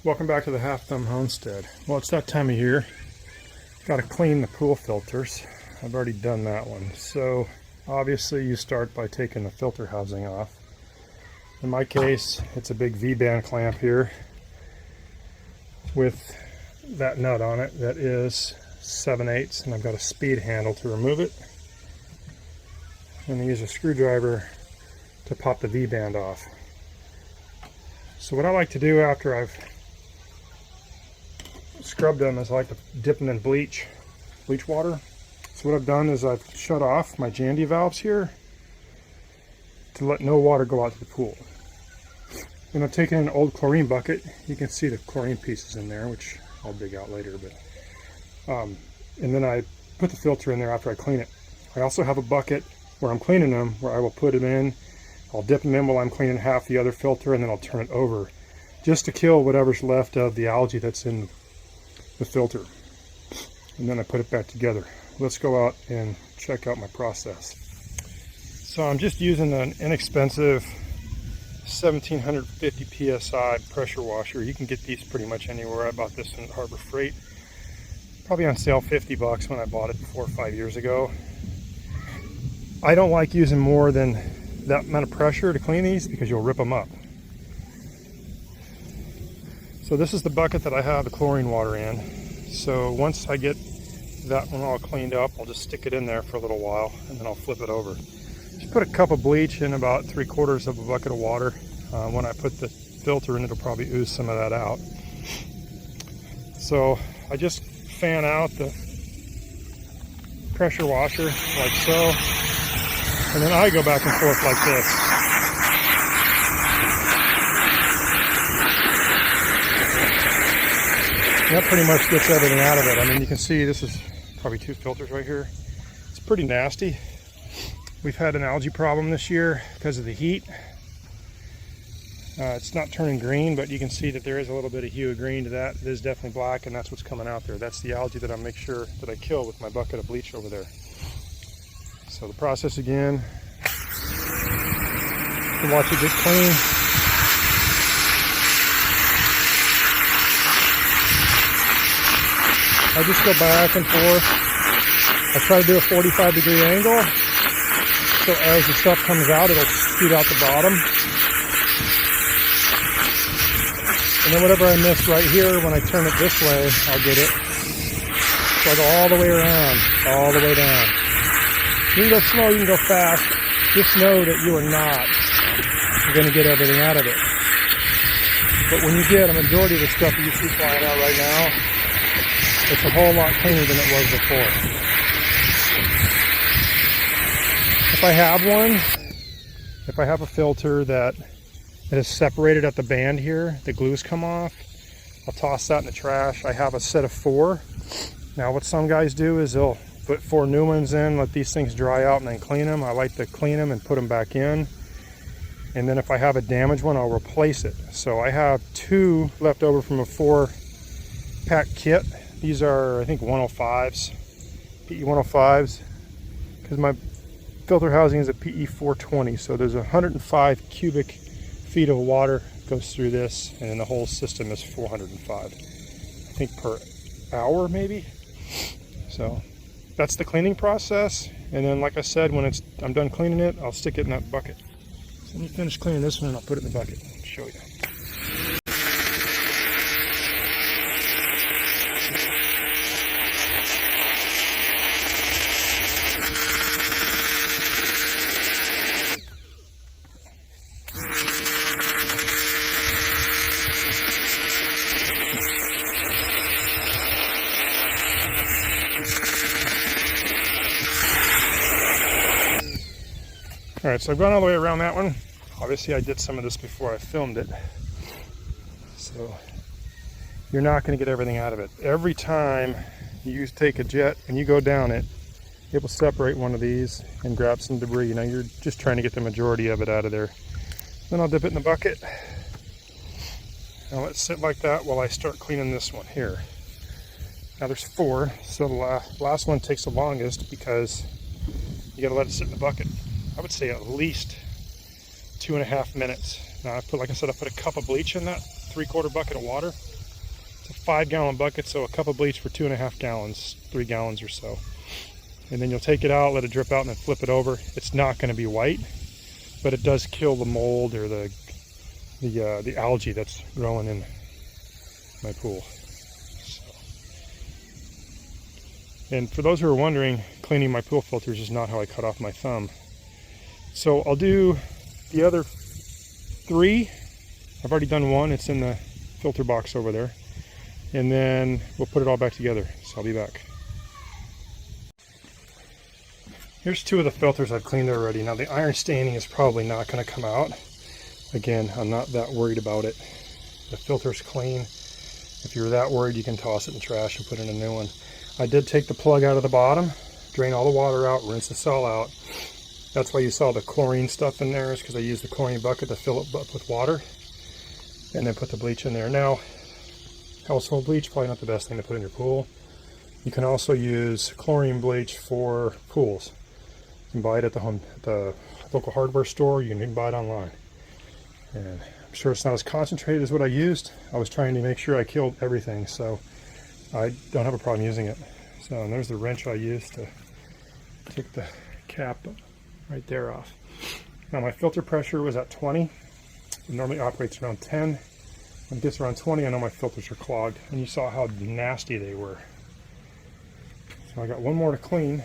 Welcome back to the Half Thumb Homestead. Well, it's that time of year. Got to clean the pool filters. I've already done that one. So obviously you start by taking the filter housing off. In my case, it's a big V-band clamp here with that nut on it that is 7/8, and I've got a speed handle to remove it. And I use a screwdriver to pop the V-band off. So what I like to do after I've scrubbed them is I like to dip them in bleach water. So what I've done is I've shut off my Jandy valves here to let no water go out to the pool. And I've taken an old chlorine bucket. You can see the chlorine pieces in there, which I'll dig out later. But and then I put the filter in there after I clean it. I also have a bucket where I'm cleaning them, where I will put them in. I'll dip them in while I'm cleaning half the other filter, and then I'll turn it over just to kill whatever's left of the algae that's in the filter. And then I put it back together. Let's go out and check out my process. So I'm just using an inexpensive 1750 psi pressure washer. You can get these pretty much anywhere. I bought this in Harbor Freight, probably on sale, 50 bucks when I bought it 4 or 5 years ago. I don't like using more than that amount of pressure to clean these because you'll rip them up. So this is the bucket that I have the chlorine water in. So once I get that one all cleaned up, I'll just stick it in there for a little while and then I'll flip it over. Just put a cup of bleach in about 3/4 of a bucket of water. When I put the filter in, it'll probably ooze some of that out. So I just fan out the pressure washer like so, and then I go back and forth like this. That pretty much gets everything out of it. I mean, you can see this is probably 2 filters right here. It's pretty nasty. We've had an algae problem this year because of the heat. It's not turning green, but you can see that there is a little bit of hue of green to that. It is definitely black, and that's what's coming out there. That's the algae that I make sure that I kill with my bucket of bleach over there. So the process again, you can watch it get clean. I just go back and forth. I try to do a 45-degree angle, so as the stuff comes out, it'll shoot out the bottom. And then whatever I miss right here, when I turn it this way, I'll get it. So I go all the way around, all the way down. You can go slow, you can go fast. Just know that you are not going to get everything out of it. But when you get a majority of the stuff that you see flying out right now, it's a whole lot cleaner than it was before. If I have one, if I have a filter that is separated at the band here, the glue's come off, I'll toss that in the trash. I have a set of 4. Now what some guys do is they'll put 4 new ones in, let these things dry out, and then clean them. I like to clean them and put them back in. And then if I have a damaged one, I'll replace it. So I have 2 left over from a 4-pack kit. These are, I think, 105s, PE105s, because my filter housing is a PE420, so there's 105 cubic feet of water goes through this, and then the whole system is 405, I think, per hour maybe. So that's the cleaning process, and then like I said, when I'm done cleaning it, I'll stick it in that bucket. So let me finish cleaning this one and I'll put it in the bucket and show you. Alright, so I've gone all the way around that one. Obviously I did some of this before I filmed it. So you're not going to get everything out of it. Every time you take a jet and you go down it, it will separate one of these and grab some debris. You know, you're just trying to get the majority of it out of there. Then I'll dip it in the bucket. Now let it sit like that while I start cleaning this one here. Now there's 4, so the last one takes the longest because you got to let it sit in the bucket. I would say at least 2.5 minutes. Now I put, like I said, I put a cup of bleach in that 3/4 bucket of water. It's a 5-gallon bucket, so a cup of bleach for 2.5 gallons, 3 gallons or so. And then you'll take it out, let it drip out, and then flip it over. It's not going to be white, but it does kill the mold or the algae that's growing in my pool. So. And for those who are wondering, cleaning my pool filters is not how I cut off my thumb. So I'll do the other 3. I've already done one. It's in the filter box over there. And then we'll put it all back together. So I'll be back. Here's 2 of the filters I've cleaned already. Now the iron staining is probably not going to come out. Again, I'm not that worried about it. The filter's clean. If you're that worried, you can toss it in the trash and put in a new one. I did take the plug out of the bottom, drain all the water out, rinse this all out. That's why you saw the chlorine stuff in there, is because I used the chlorine bucket to fill it up with water and then put the bleach in there. Now, household bleach, probably not the best thing to put in your pool. You can also use chlorine bleach for pools. You can buy it at the local hardware store. You can even buy it online. And I'm sure it's not as concentrated as what I used. I was trying to make sure I killed everything, so I don't have a problem using it. So, and there's the wrench I used to take the cap right there off. Now my filter pressure was at 20. It normally operates around 10. When it gets around 20, I know my filters are clogged. And you saw how nasty they were. So I got one more to clean.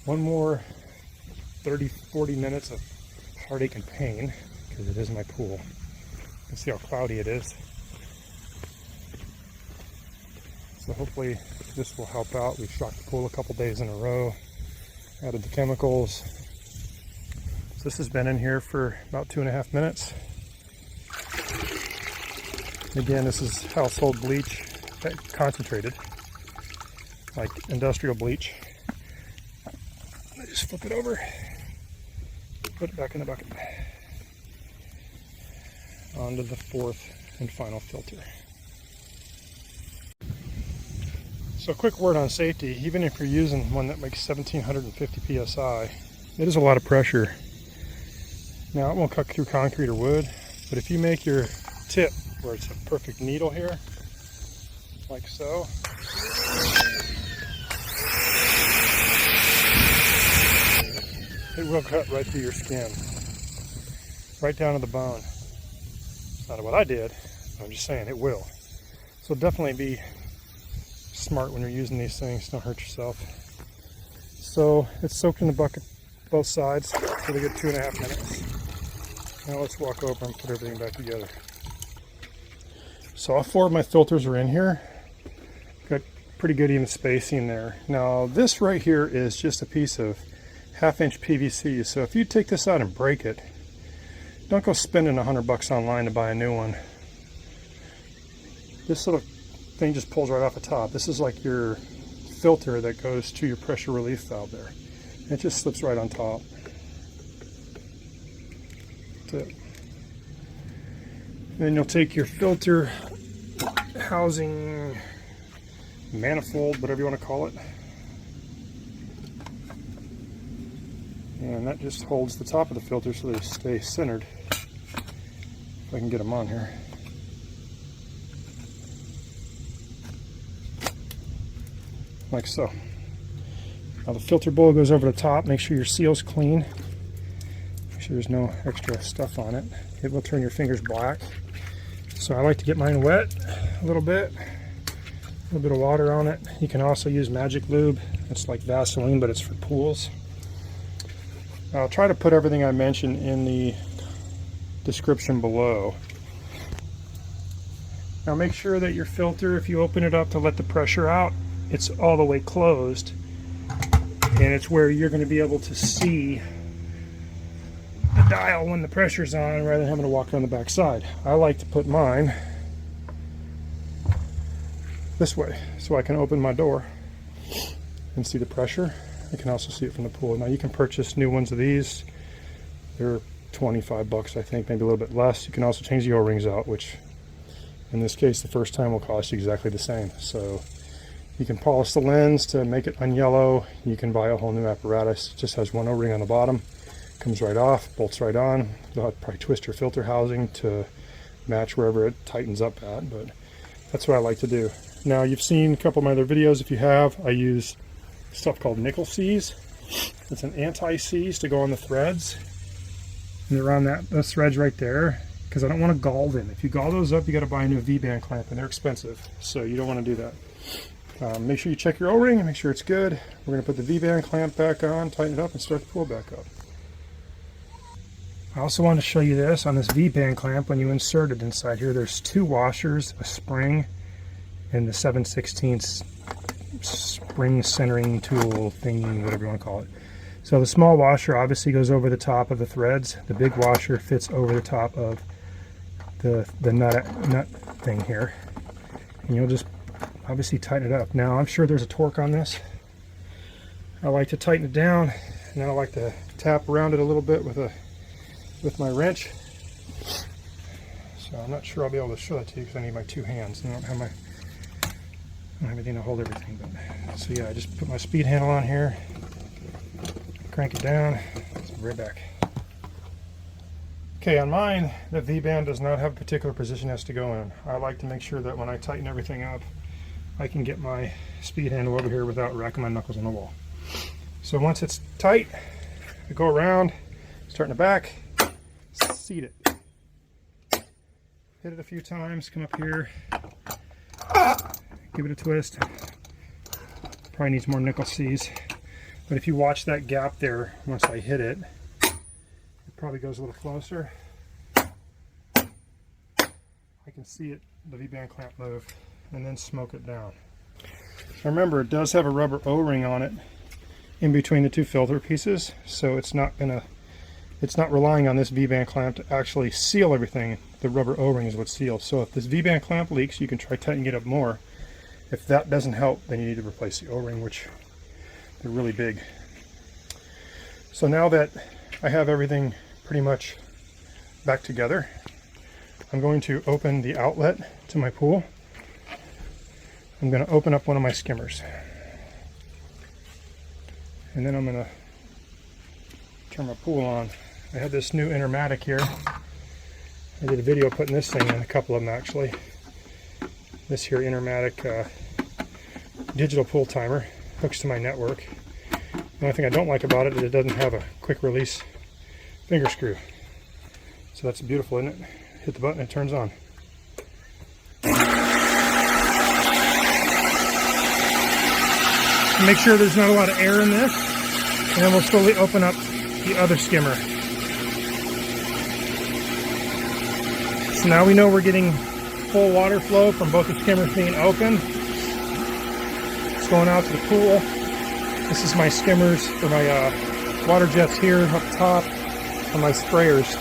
One more 30-40 minutes of heartache and pain, because it is my pool. You can see how cloudy it is. So hopefully this will help out. We've shocked the pool a couple days in a row. Added the chemicals. So this has been in here for about 2.5 minutes. Again, this is household bleach, concentrated, like industrial bleach. I just flip it over, put it back in the bucket. Onto the 4th and final filter. So a quick word on safety. Even if you're using one that makes 1750 psi, it is a lot of pressure. Now it won't cut through concrete or wood, but if you make your tip where it's a perfect needle here, like so, it will cut right through your skin, right down to the bone. It's not what I did, I'm just saying it will. So definitely be smart when you're using these things, don't hurt yourself. So it's soaked in the bucket both sides for a good 2.5 minutes. Now let's walk over and put everything back together. So all 4 of my filters are in here. Got pretty good even spacing there. Now this right here is just a piece of 1/2-inch PVC. So if you take this out and break it, don't go spending $100 online to buy a new one. This little thing just pulls right off the top. This is like your filter that goes to your pressure relief valve there. It just slips right on top. That's it. Then you'll take your filter housing, manifold, whatever you want to call it, and that just holds the top of the filter so they stay centered. If I can get them on here. Like so. Now the filter bowl goes over the top. Make sure your seal's clean. Make sure there's no extra stuff on it. It will turn your fingers black. So I like to get mine wet a little bit of water on it. You can also use Magic Lube. It's like Vaseline, but it's for pools. I'll try to put everything I mentioned in the description below. Now make sure that your filter, if you open it up to let the pressure out, it's all the way closed, and it's where you're going to be able to see the dial when the pressure's on rather than having to walk around the back side. I like to put mine this way so I can open my door and see the pressure. I can also see it from the pool. Now you can purchase new ones of these. They're $25 I think, maybe a little bit less. You can also change the O-rings out, which in this case the first time will cost you exactly the same. So you can polish the lens to make it unyellow. You can buy a whole new apparatus. It just has one O-ring on the bottom, comes right off, bolts right on. You'll have to probably twist your filter housing to match wherever it tightens up at, but that's what I like to do. Now, you've seen a couple of my other videos. If you have, I use stuff called nickel seize. It's an anti-seize to go on the threads, and they're on those threads right there, because I don't want to gall them. If you gall those up, you got to buy a new V-band clamp, and they're expensive, so you don't want to do that. Make sure you check your O-ring and make sure it's good. We're going to put the V-band clamp back on, tighten it up, and start the pool back up. I also want to show you this on this V-band clamp. When you insert it inside here, there's 2 washers, a spring, and the 7/16 spring centering tool thingy, whatever you want to call it. So the small washer obviously goes over the top of the threads. The big washer fits over the top of the nut thing here. And you'll just obviously tighten it up. Now, I'm sure there's a torque on this. I like to tighten it down, and then I like to tap around it a little bit with my wrench. So I'm not sure I'll be able to show that to you because I need my 2 hands. I don't have anything to hold everything. But so yeah, I just put my speed handle on here, crank it down, so I'm right back. Okay, on mine, the V-band does not have a particular position it has to go in. I like to make sure that when I tighten everything up, I can get my speed handle over here without racking my knuckles on the wall. So once it's tight, I go around, start in the back, seat it. Hit it a few times, come up here, give it a twist. Probably needs more nickel seize. But if you watch that gap there, once I hit it, it probably goes a little closer. I can see it, the V-band clamp move, and then smoke it down. Remember, it does have a rubber O-ring on it in between the 2 filter pieces, so it's not relying on this V-band clamp to actually seal everything. The rubber O-ring is what seals. So if this V-band clamp leaks, you can try tightening it up more. If that doesn't help, then you need to replace the O-ring, which they're really big. So now that I have everything pretty much back together, I'm going to open the outlet to my pool. I'm going to open up one of my skimmers. And then I'm going to turn my pool on. I have this new Intermatic here. I did a video putting this thing in, a couple of them actually. This here Intermatic digital pool timer hooks to my network. The only thing I don't like about it is it doesn't have a quick release finger screw. So that's beautiful, isn't it? Hit the button, it turns on. Make sure there's not a lot of air in this, and then we'll slowly open up the other skimmer. So now we know we're getting full water flow from both the skimmers being open. It's going out to the pool. This is my skimmers for my water jets here up top, and my sprayers.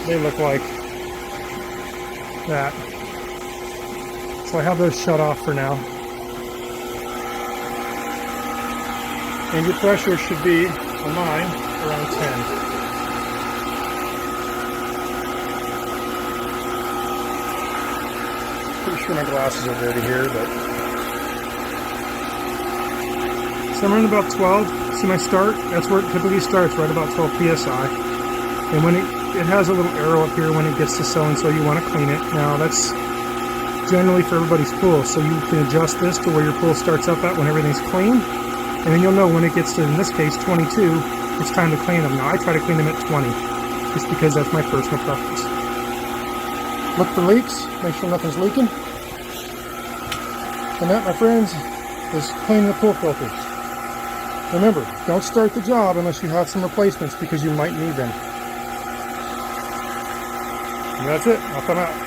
They look like that. So I have those shut off for now. And your pressure should be, on mine, around 10. Pretty sure my glasses are dirty here, but so I'm running about 12. See my start? That's where it typically starts, right about 12 psi. And when it has a little arrow up here when it gets to so-and-so, you want to clean it. Now that's generally for everybody's pool, so you can adjust this to where your pool starts up at when everything's clean. And then you'll know when it gets to, in this case, 22, it's time to clean them. Now I try to clean them at 20, just because that's my personal preference. Look for leaks, make sure nothing's leaking. And that, my friends, is cleaning the pool filters. Remember, don't start the job unless you have some replacements, because you might need them. And that's it, I'll come out.